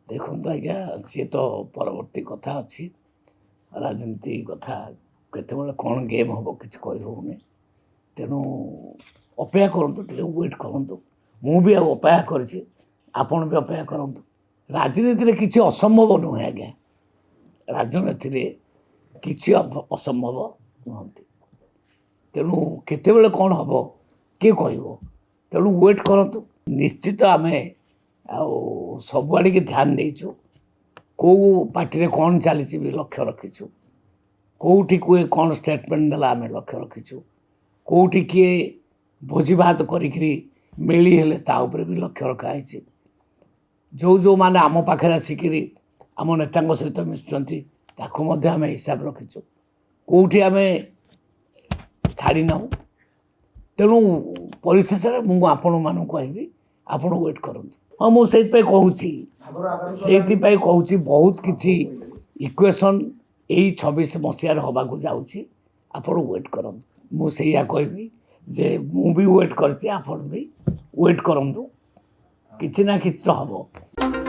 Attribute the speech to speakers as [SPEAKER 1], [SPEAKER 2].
[SPEAKER 1] देखो आज्ञा सी तो परवर्ती कथा अच्छी राजनीति कथा केत कौन गेम हम कि कहूनी तेणु अपेक्षा करूँ वेट करूँ मु भी अपेक्षा करपण भी अपेक्षा करूँ राजनीति किसी असंभव नुहे आज्ञा राजनीति किसी असंभव नुहति तेणु केत कौन हम किए कह तेणु वेट करूँ निश्चित आम सबुआड़ की ध्यान देचु कौ पार्टी कौन चली भी लक्ष्य रखीचु कौटी किए कौन स्टेटमेंट देला आम लक्ष्य रखीचु कौटी किए भोजी भात करी मेली हेले भी लक्ष्य रखाई जो जो माने आम पाखे आसिक आम नेता सहित मिशुंट आम हिसाब रखीचु कौटी आम छाड़ी ना तेणु परिशेष मुझे आपण मानू कहि आपण वेट करूँ हाँ मुझे कहूँ बहुत किसी इक्वेशन यही 26 मसीह हवाक जाऊँगी आपण वेट करूँ मुझे कहबी जे मु भी वेट कर वेट करूँ किसी ना कि तो हम।